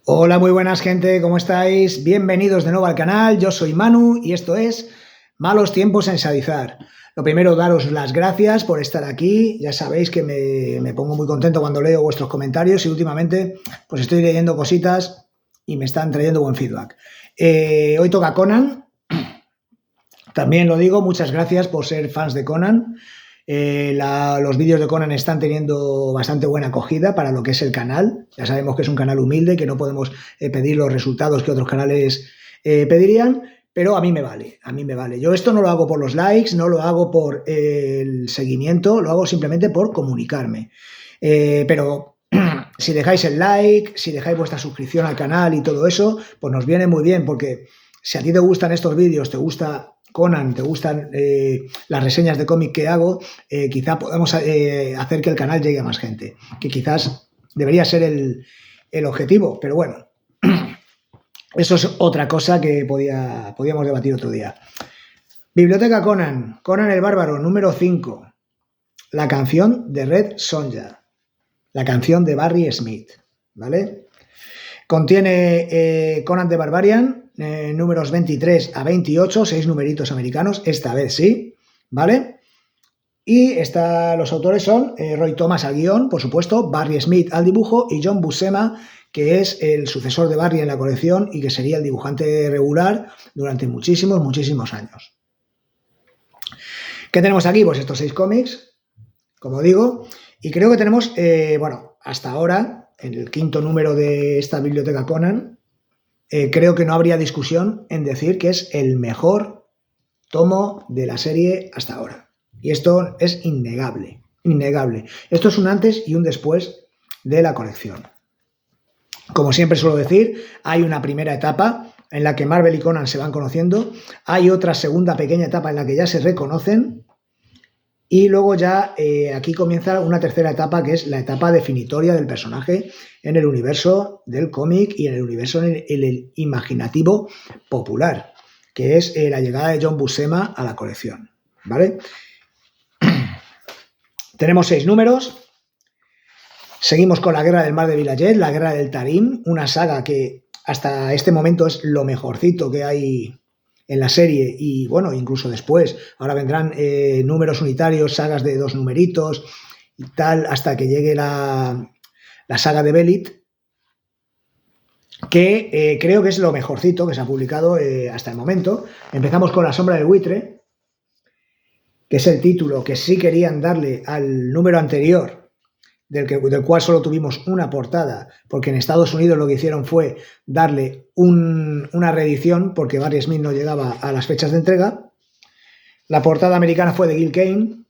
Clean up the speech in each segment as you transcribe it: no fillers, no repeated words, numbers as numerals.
Hola, muy buenas gente, ¿cómo estáis? Bienvenidos de nuevo al canal, yo soy Manu y esto es Malos Tiempos en Sadizar. Lo primero, daros las gracias por estar aquí, ya sabéis que me pongo muy contento cuando leo vuestros comentarios y últimamente pues estoy leyendo cositas y me están trayendo buen feedback. Hoy toca Conan, también lo digo, muchas gracias por ser fans de Conan. Los vídeos de Conan están teniendo bastante buena acogida para lo que es el canal. Ya sabemos que es un canal humilde, que no podemos pedir los resultados que otros canales pedirían, pero a mí me vale, a mí me vale. Yo esto no lo hago por los likes, no lo hago por el seguimiento, lo hago simplemente por comunicarme. Pero si dejáis el like, si dejáis vuestra suscripción al canal y todo eso, pues nos viene muy bien, porque si a ti te gustan estos vídeos, te gusta Conan, te gustan las reseñas de cómic que hago, quizá podamos hacer que el canal llegue a más gente, que quizás debería ser el objetivo, pero bueno, eso es otra cosa que podíamos debatir otro día. Biblioteca Conan, Conan el Bárbaro, número 5, la canción de Red Sonja, la canción de Barry Smith, ¿vale? Contiene Conan the Barbarian, números 23 a 28, 6 numeritos americanos, esta vez sí, ¿vale? Y los autores son Roy Thomas al guión, por supuesto, Barry Smith al dibujo y John Buscema, que es el sucesor de Barry en la colección y que sería el dibujante regular durante muchísimos, muchísimos años. ¿Qué tenemos aquí? Pues estos 6 cómics, como digo, y creo que tenemos, bueno, hasta ahora, en el 5º número de esta biblioteca Conan, creo que no habría discusión en decir que es el mejor tomo de la serie hasta ahora. Y esto es innegable, innegable. Esto es un antes y un después de la colección. Como siempre suelo decir, hay una primera etapa en la que Marvel y Conan se van conociendo, hay otra segunda pequeña etapa en la que ya se reconocen, y luego ya aquí comienza una tercera etapa, que es la etapa definitoria del personaje en el universo del cómic y en el universo en el imaginativo popular, que es la llegada de John Buscema a la colección, ¿vale? Tenemos 6 números. Seguimos con la Guerra del Mar de Vilayet, la Guerra del Tarim, una saga que hasta este momento es lo mejorcito que hay en la serie y bueno, incluso después. Ahora vendrán números unitarios, sagas de 2 numeritos y tal, hasta que llegue la saga de Belit, que creo que es lo mejorcito que se ha publicado hasta el momento. Empezamos con La Sombra del Buitre, que es el título que sí querían darle al número anterior, del cual solo tuvimos una portada, porque en Estados Unidos lo que hicieron fue darle una reedición, porque Barry Smith no llegaba a las fechas de entrega. La portada americana fue de Gil Kane,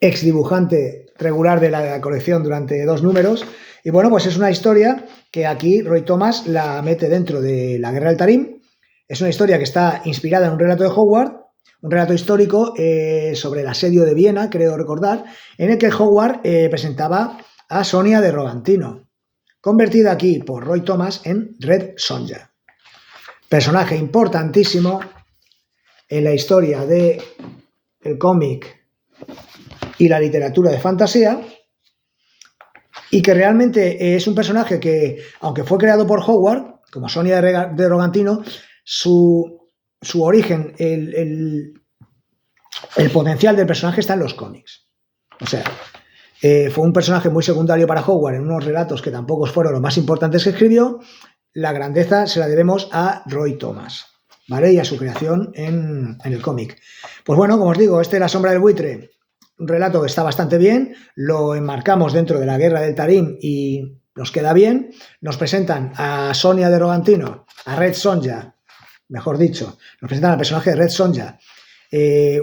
ex dibujante regular de la colección durante 2 números, y bueno, pues es una historia que aquí Roy Thomas la mete dentro de la Guerra del Tarim. Es una historia que está inspirada en un relato de Howard, un relato histórico sobre el asedio de Viena, creo recordar, en el que Howard presentaba a Sonia de Rogantino, convertida aquí por Roy Thomas en Red Sonja. Personaje importantísimo en la historia del cómic y la literatura de fantasía, y que realmente es un personaje que, aunque fue creado por Howard, como Sonia de Rogantino, su origen, el potencial del personaje está en los cómics. O sea, fue un personaje muy secundario para Howard en unos relatos que tampoco fueron los más importantes que escribió. La grandeza se la debemos a Roy Thomas, ¿vale? Y a su creación en el cómic. Pues bueno, como os digo, este es La Sombra del Buitre, un relato que está bastante bien, lo enmarcamos dentro de la Guerra del Tarim y nos queda bien. Nos presentan a Sonia de Rogantino, a Red Sonja, mejor dicho, nos presentan al personaje de Red Sonja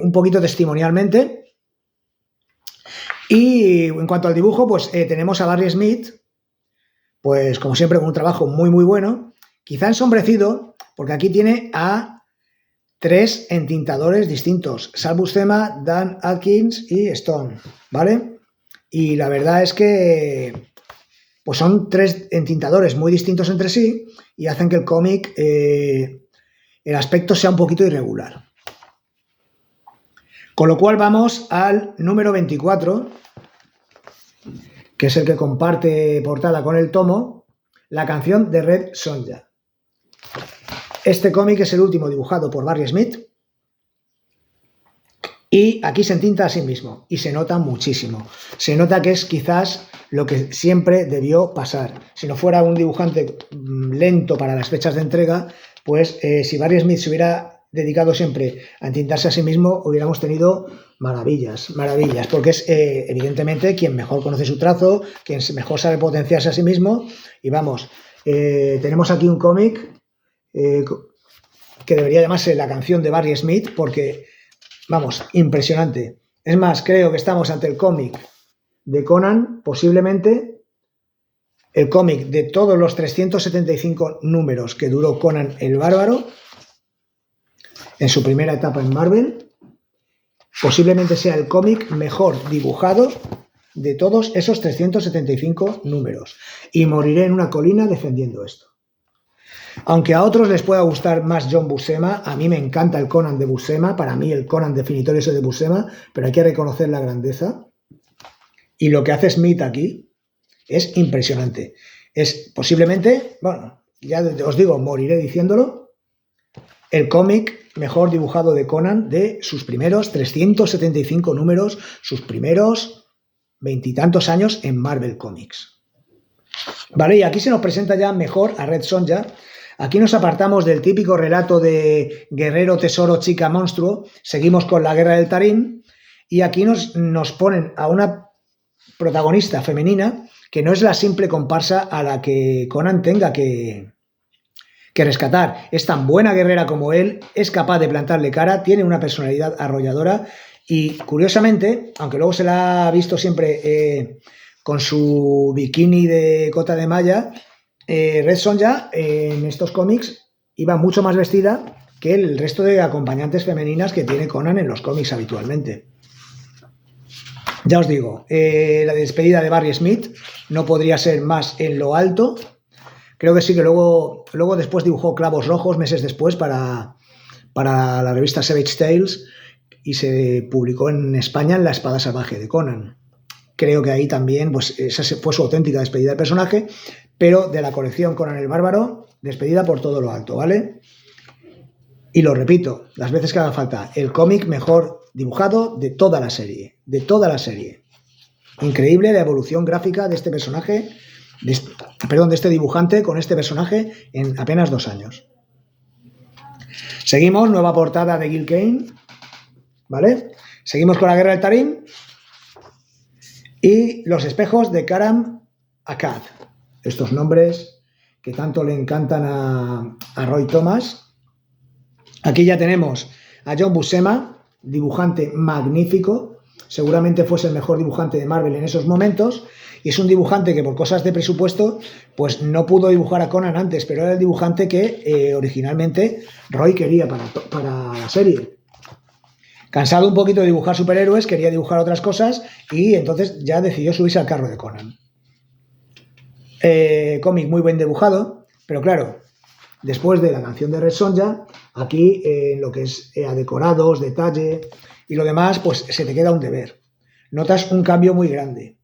un poquito testimonialmente. Y en cuanto al dibujo, pues tenemos a Barry Smith, pues como siempre con un trabajo muy muy bueno, quizá ensombrecido, porque aquí tiene a 3 entintadores distintos, Sal Buscema, Dan Atkins y Stone, ¿vale? Y la verdad es que pues son 3 entintadores muy distintos entre sí y hacen que el cómic, el aspecto sea un poquito irregular. Con lo cual vamos al número 24, que es el que comparte portada con el tomo, La canción de Red Sonja. Este cómic es el último dibujado por Barry Smith y aquí se entinta a sí mismo y se nota muchísimo. Se nota que es quizás lo que siempre debió pasar. Si no fuera un dibujante lento para las fechas de entrega, pues si Barry Smith se hubiera dedicado siempre a entintarse a sí mismo, hubiéramos tenido maravillas, porque es evidentemente quien mejor conoce su trazo, quien mejor sabe potenciarse a sí mismo. Y vamos, tenemos aquí un cómic que debería llamarse La canción de Barry Smith, porque, vamos, impresionante. Es más, creo que estamos ante el cómic de Conan, posiblemente el cómic de todos los 375 números que duró Conan el Bárbaro, en su primera etapa en Marvel, posiblemente sea el cómic mejor dibujado de todos esos 375 números. Y moriré en una colina defendiendo esto. Aunque a otros les pueda gustar más John Buscema, a mí me encanta el Conan de Buscema, para mí el Conan definitorio es el de Buscema, pero hay que reconocer la grandeza. Y lo que hace Smith aquí es impresionante. Es posiblemente, bueno, ya os digo, moriré diciéndolo, el cómic mejor dibujado de Conan de sus primeros 375 números, sus primeros 20 y tantos años en Marvel Comics. Vale, y aquí se nos presenta ya mejor a Red Sonja. Aquí nos apartamos del típico relato de guerrero, tesoro, chica, monstruo. Seguimos con la guerra del Tarim y aquí nos ponen a una protagonista femenina que no es la simple comparsa a la que Conan tenga que rescatar. Es tan buena guerrera como él, es capaz de plantarle cara, tiene una personalidad arrolladora y, curiosamente, aunque luego se la ha visto siempre con su bikini de cota de malla, Red Sonja en estos cómics iba mucho más vestida que el resto de acompañantes femeninas que tiene Conan en los cómics habitualmente. Ya os digo, la despedida de Barry Smith no podría ser más en lo alto. Creo que sí, que luego después dibujó Clavos Rojos meses después para la revista Savage Tales y se publicó en España en La Espada Salvaje de Conan. Creo que ahí también, pues esa fue su auténtica despedida del personaje, pero de la colección Conan el Bárbaro, despedida por todo lo alto, ¿vale? Y lo repito, las veces que haga falta, el cómic mejor dibujado de toda la serie, Increíble la evolución gráfica de este personaje, de este dibujante con este personaje en apenas 2 años. Seguimos, nueva portada de Gil Kane, ¿vale? Seguimos con la guerra del Tarim y los espejos de Karam Akkad. Estos nombres que tanto le encantan a Roy Thomas. Aquí ya tenemos a John Buscema, dibujante magnífico, seguramente fuese el mejor dibujante de Marvel en esos momentos, y es un dibujante que por cosas de presupuesto pues no pudo dibujar a Conan antes, pero era el dibujante que originalmente Roy quería para la serie. Cansado un poquito de dibujar superhéroes, quería dibujar otras cosas y entonces ya decidió subirse al carro de Conan. Cómic muy bien dibujado, pero claro, después de la canción de Red Sonja, aquí lo que es a decorados, detalle y lo demás, pues se te queda un deber. Notas un cambio muy grande.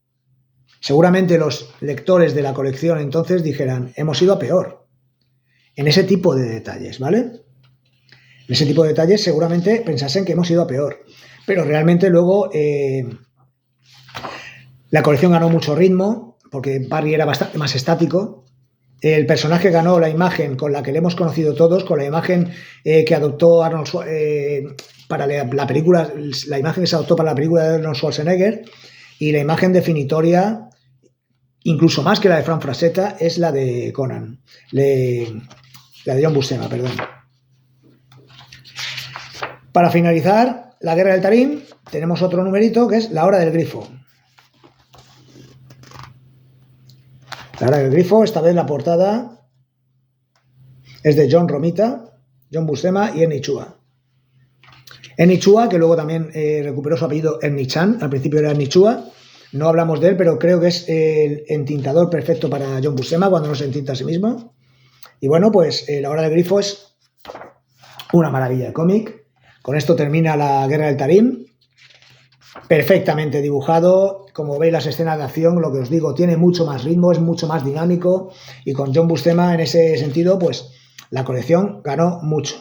Seguramente los lectores de la colección entonces dijeran, hemos ido a peor. En ese tipo de detalles, ¿vale? En ese tipo de detalles seguramente pensasen que hemos ido a peor. Pero realmente luego la colección ganó mucho ritmo, porque Barry era bastante más estático. El personaje ganó la imagen con la que le hemos conocido todos, con la imagen que adoptó Arnold para la película, la imagen que se adoptó para la película de Arnold Schwarzenegger, y la imagen definitoria, incluso más que la de Frank Frazetta, es la de Conan, la de John Buscema, perdón. Para finalizar la guerra del Tarim, tenemos otro numerito que es La Hora del Grifo. La Hora del Grifo, esta vez la portada es de John Romita, John Buscema y Ernie Chua. Ernie Chua, que luego también recuperó su apellido Ernie Chan, al principio era Ernie Chua, no hablamos de él, pero creo que es el entintador perfecto para John Buscema cuando no se entinta a sí mismo. Y bueno, pues La Hora del Grifo es una maravilla de cómic. Con esto termina la guerra del Tarim. perfectamente dibujado. Como veis, las escenas de acción, lo que os digo, tiene mucho más ritmo, es mucho más dinámico, y con John Buscema en ese sentido, pues la colección ganó mucho.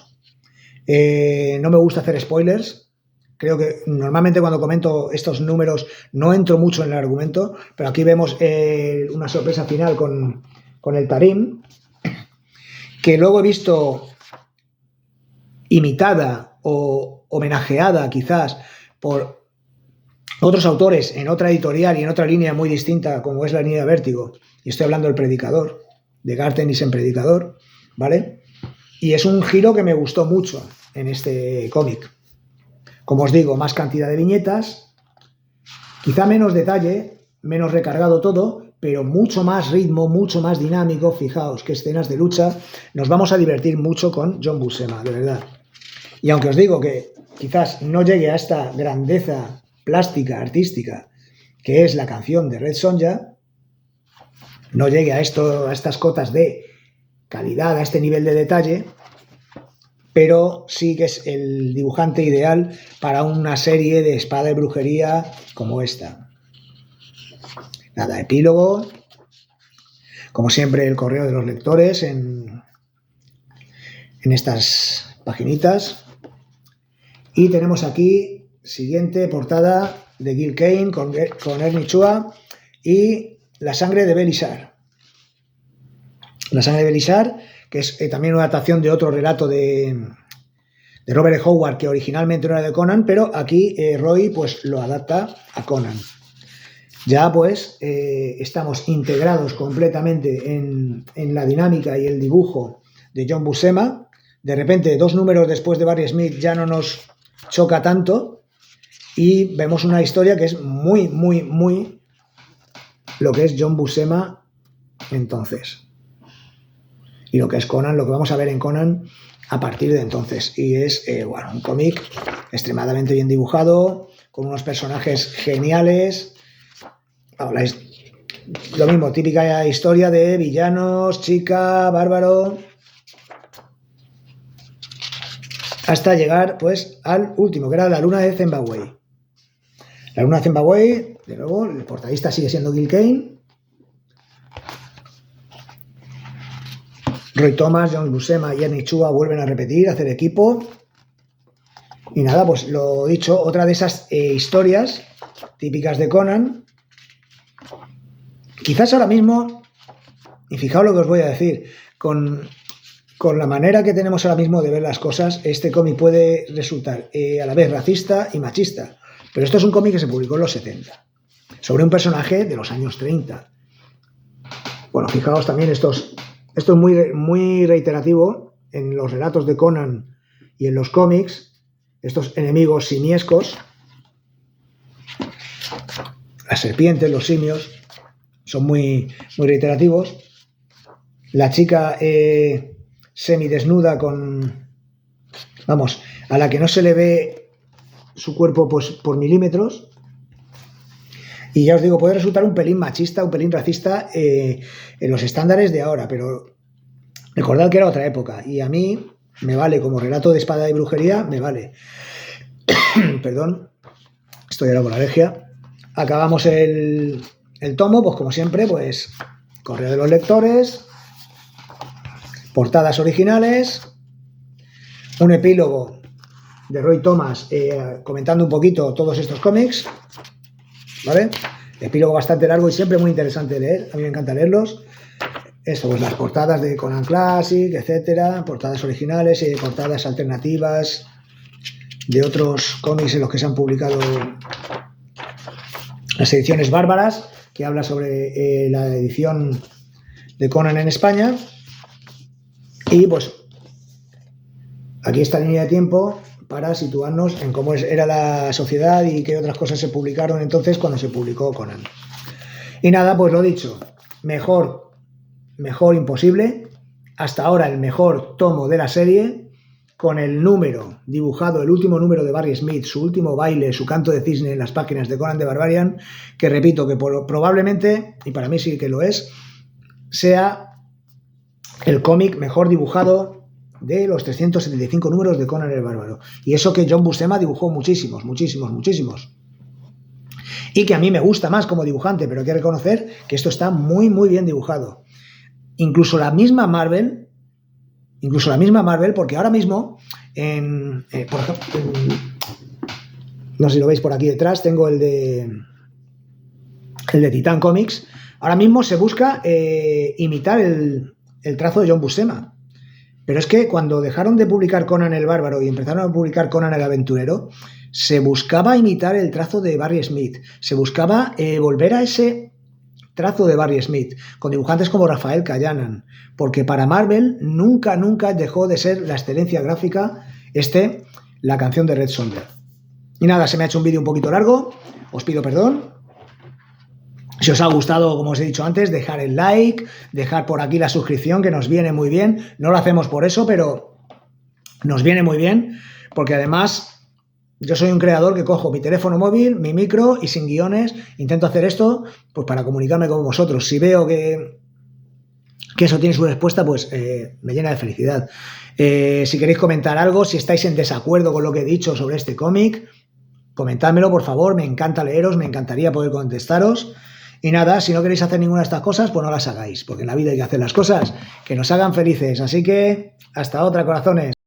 No me gusta hacer spoilers. Creo que normalmente cuando comento estos números no entro mucho en el argumento, pero aquí vemos una sorpresa final con el Tarim, que luego he visto imitada o homenajeada quizás por otros autores en otra editorial y en otra línea muy distinta, como es la línea de Vértigo. Y estoy hablando del Predicador, de Garth Ennis en Predicador, ¿vale? Y es un giro que me gustó mucho en este cómic. Como os digo, más cantidad de viñetas, quizá menos detalle, menos recargado todo, pero mucho más ritmo, mucho más dinámico. Fijaos qué escenas de lucha. Nos vamos a divertir mucho con John Buscema, de verdad. Y aunque os digo que quizás no llegue a esta grandeza plástica, artística, que es la canción de Red Sonja, no llegue a estas cotas de calidad, a este nivel de detalle, pero sí que es el dibujante ideal para una serie de espada y brujería como esta. Nada, epílogo. Como siempre, el correo de los lectores en estas paginitas. Y tenemos aquí, siguiente portada de Gil Kane con Ernie Chua y La sangre de Belisar. La sangre de Belisar, que es también una adaptación de otro relato de Robert E. Howard, que originalmente no era de Conan, pero aquí Roy pues lo adapta a Conan. Ya pues estamos integrados completamente en la dinámica y el dibujo de John Buscema. De repente, 2 números después de Barry Smith ya no nos choca tanto y vemos una historia que es muy, muy, muy lo que es John Buscema entonces. Y lo que es Conan, lo que vamos a ver en Conan a partir de entonces. Y es bueno, un cómic extremadamente bien dibujado, con unos personajes geniales. Ahora es lo mismo, típica historia de villanos, chica, bárbaro, hasta llegar pues al último, que era La luna de Zembawei. La luna de Zembawei, de nuevo, el portadista sigue siendo Gil Kane. Roy Thomas, John Buscema y Ernie Chua vuelven a repetir, a hacer equipo. Y nada, pues lo dicho, otra de esas historias típicas de Conan. Quizás ahora mismo, y fijaos lo que os voy a decir, con la manera que tenemos ahora mismo de ver las cosas, este cómic puede resultar a la vez racista y machista. Pero esto es un cómic que se publicó en los 70, sobre un personaje de los años 30. Bueno, fijaos también, esto es muy, muy reiterativo en los relatos de Conan y en los cómics, estos enemigos simiescos, las serpientes, los simios, son muy, muy reiterativos. La chica semidesnuda a la que no se le ve su cuerpo pues, por milímetros. Y ya os digo, puede resultar un pelín machista, un pelín racista en los estándares de ahora, pero recordad que era otra época y a mí me vale, como relato de espada y brujería, me vale. Perdón, estoy ahora con alergia. Acabamos el tomo, pues como siempre, pues correo de los lectores, portadas originales, un epílogo de Roy Thomas comentando un poquito todos estos cómics, ¿vale? Epílogo bastante largo y siempre muy interesante de leer, a mí me encanta leerlos. Esto, pues las portadas de Conan Classic, etcétera, portadas originales y portadas alternativas de otros cómics en los que se han publicado las ediciones bárbaras, que habla sobre la edición de Conan en España. Y pues aquí está la línea de tiempo para situarnos en cómo era la sociedad y qué otras cosas se publicaron entonces cuando se publicó Conan. Y nada, pues lo dicho, mejor imposible. Hasta ahora el mejor tomo de la serie, con el número dibujado, el último número de Barry Smith, su último baile, su canto de cisne en las páginas de Conan the Barbarian, que repito que probablemente, y para mí sí que lo es, sea el cómic mejor dibujado de los 375 números de Conan el Bárbaro. Y eso que John Buscema dibujó muchísimos. y que a mí me gusta más como dibujante, pero hay que reconocer que esto está muy, muy bien dibujado. Incluso la misma Marvel, porque ahora mismo, por ejemplo, no sé si lo veis por aquí detrás, tengo el de Titan Comics. Ahora mismo se busca imitar el trazo de John Buscema. Pero es que cuando dejaron de publicar Conan el Bárbaro y empezaron a publicar Conan el Aventurero, se buscaba imitar el trazo de Barry Smith. Se buscaba volver a ese trazo de Barry Smith, con dibujantes como Rafael Callanan, porque para Marvel nunca dejó de ser la excelencia gráfica la canción de Red Sonja. Y nada, se me ha hecho un vídeo un poquito largo, os pido perdón. Si os ha gustado, como os he dicho antes, dejar el like, dejar por aquí la suscripción, que nos viene muy bien. No lo hacemos por eso, pero nos viene muy bien, porque además yo soy un creador que cojo mi teléfono móvil, mi micro y sin guiones intento hacer esto pues para comunicarme con vosotros. Si veo que eso tiene su respuesta, pues me llena de felicidad. Si queréis comentar algo, si estáis en desacuerdo con lo que he dicho sobre este cómic, comentádmelo, por favor. Me encanta leeros, me encantaría poder contestaros. Y nada, si no queréis hacer ninguna de estas cosas, pues no las hagáis, porque en la vida hay que hacer las cosas que nos hagan felices. Así que, hasta otra, corazones.